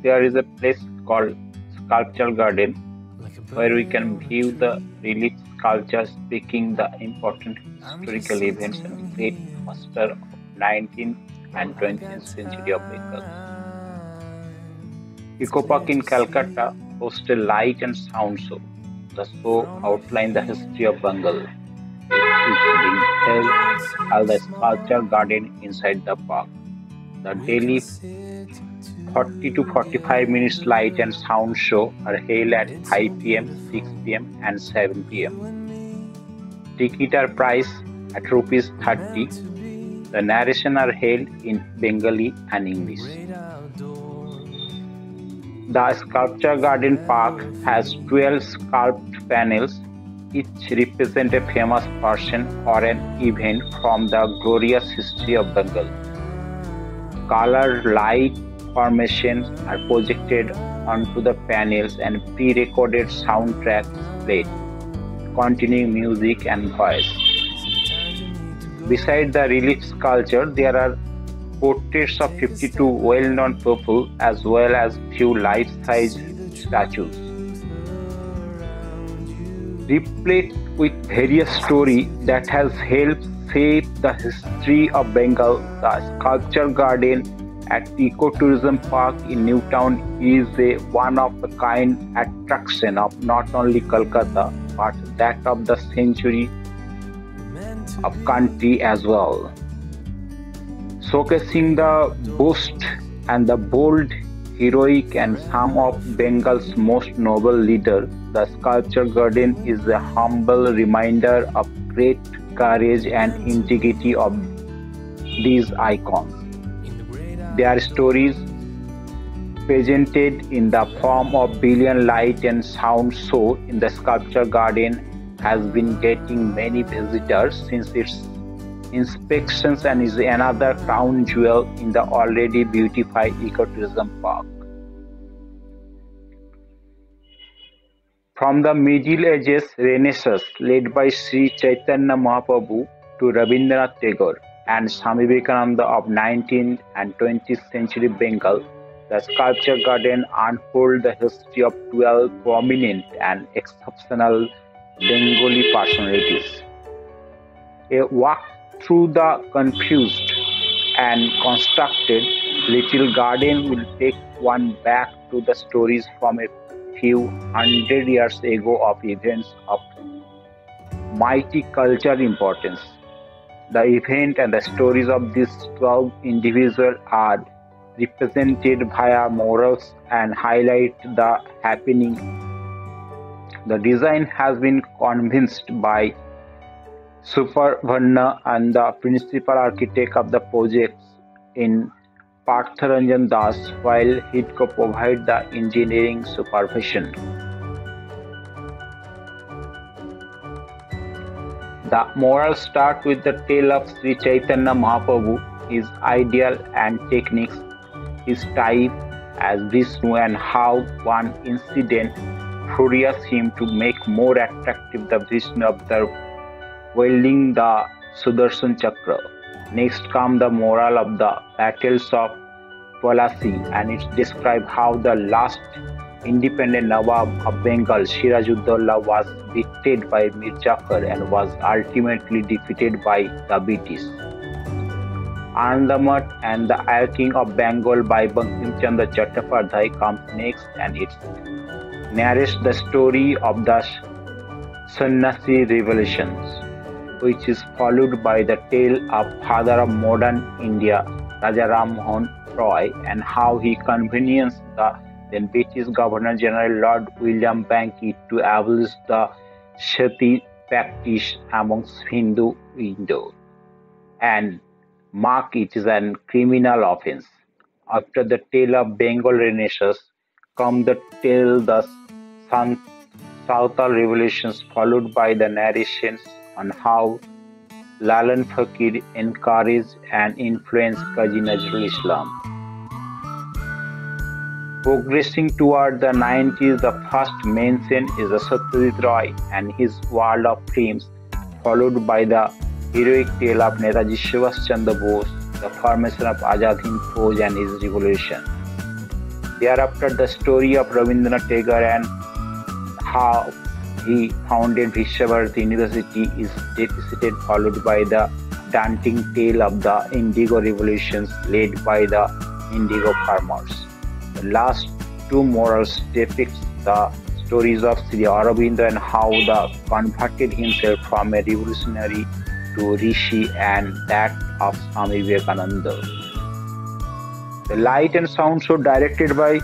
there is a place called Sculpture Garden where we can view the relief sculptures depicting the important historical events and great master of 19th and 20th century of Bengal. Eco Park in Calcutta hosts a light and sound show. The show outlines the history of Bengal, which is being held at the Sculpture Garden inside the park. The daily 40 to 45 minutes light and sound show are held at 5 p.m., 6 p.m. and 7 p.m. Tickets are priced at rupees 30. The narration are held in Bengali and English. The Sculpture Garden Park has 12 sculpted panels, each represent a famous person or an event from the glorious history of Bengal. Colored light formations are projected onto the panels and pre-recorded soundtracks played, continuing music and voice. Beside the relief sculpture, there are portraits of 52 well-known people as well as few life-size statues. Replete with various stories that has helped shape the history of Bengal, the Sculpture Garden at Ecotourism Park in Newtown is a one-of-a-kind attraction of not only Kolkata but that of the century of country as well. Showcasing the boast and the bold, heroic and some of Bengal's most noble leaders, the Sculpture Garden is a humble reminder of great courage and integrity of these icons. Their stories, presented in the form of brilliant light and sound show in the Sculpture Garden, has been getting many visitors since its inspections and is another crown jewel in the already beautified ecotourism park. From the Middle Ages Renaissance led by Sri Chaitanya Mahaprabhu to Rabindranath Tagore and Swami Vivekananda of 19th and 20th century Bengal, the Sculpture Garden unfolds the history of 12 prominent and exceptional Bengali personalities. A walk through the confused and constructed little garden will take one back to the stories from a few hundred years ago of events of mighty cultural importance. The event and the stories of these 12 individuals are represented via murals and highlight the happening. The design has been convinced by Suparvarna and the principal architect of the project in Partharanjan Das, while HIDCO provides the engineering supervision. The morals start with the tale of Sri Chaitanya Mahaprabhu, his ideal and techniques, his type as Vishnu, and how one incident furious him to make more attractive the Vishnu observed wielding the Sudarshan Chakra. Next come the moral of the battles of Palasi, and it describes how the last independent Nawab of Bengal, Sirajuddaulah, was betrayed by Mir Jafar and was ultimately defeated by the British. Anandamat and the King of Bengal by Bankim Chandra Chattopadhyay comes next, and it narrates the story of the Sannyasi revolutions, which is followed by the tale of father of modern India, Raja Ram Mohan Roy, and how he convenienced the then British Governor General Lord William Bankit to abolish the Sati practice amongst Hindu widows and mark it as a criminal offence. After the tale of Bengal Renaissance come the tale the Santhal revolutions, followed by the narrations on how Lalan Fakir encouraged and influenced Qazi Nazrul Islam. Progressing toward the 90s, the first mention is Satyajit Roy and his world of films, followed by the heroic tale of Netaji Subhash Chandra Bose, the formation of Azad Hind Fauj and his revolution. Thereafter, the story of Rabindranath Tagore and how he founded Vishwabharati University is depicted, followed by the daunting tale of the Indigo revolutions led by the indigo farmers. The last two morals depict the stories of Sri Aurobindo and how the converted himself from a revolutionary to rishi, and that of Swami Vivekananda. The light and sound show, directed by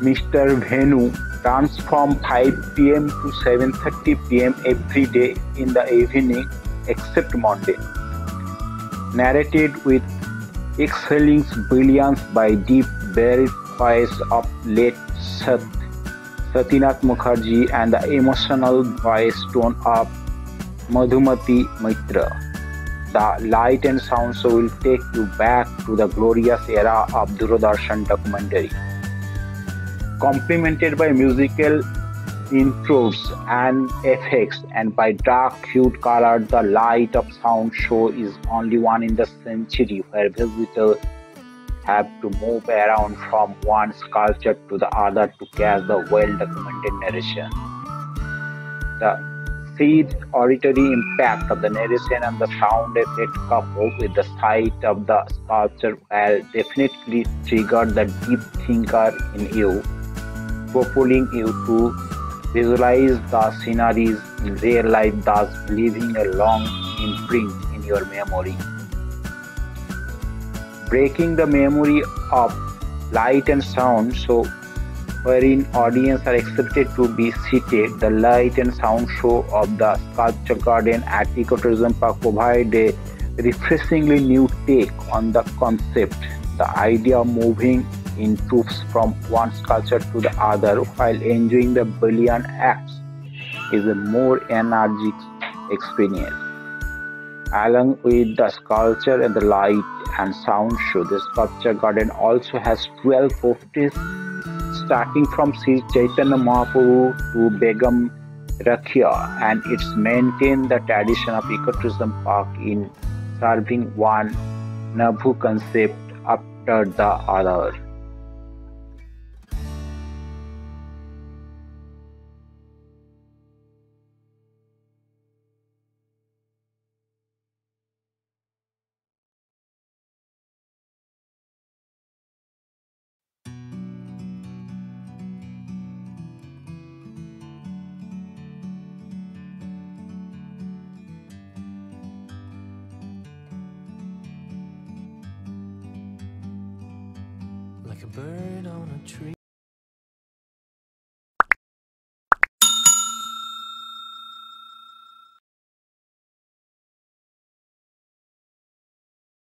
Mr. Venu, runs from 5 p.m. to 7:30 p.m. every day in the evening except Monday. Narrated with exhaling brilliance by deep buried voice of late Satinath Mukherjee and the emotional voice tone of Madhumati Maitra. The light and sound show will take you back to the glorious era of Doordarshan documentary. Complemented by musical intros and effects and by dark-hued color, the light of sound show is only one in the century where visitors have to move around from one sculpture to the other to catch the well-documented narration. The sheer auditory impact of the narration and the sound effect coupled with the sight of the sculpture will definitely trigger the deep thinker in you, propelling you to visualize the sceneries in real life, thus leaving a long imprint in your memory. Breaking the memory of light and sound, so wherein audience are expected to be seated, the light and sound show of the sculpture garden at Ecotourism Park provide a refreshingly new take on the concept. The idea of moving in troops from one sculpture to the other while enjoying the brilliant acts is a more energetic experience. Along with the sculpture and the light and sound show, the sculpture garden also has 12 portraits starting from Sri Chaitanya Mahaprabhu to Begum Rakhia, and it's maintained the tradition of Ecotourism Park in serving one Nabu concept after the other. Like a bird on a tree.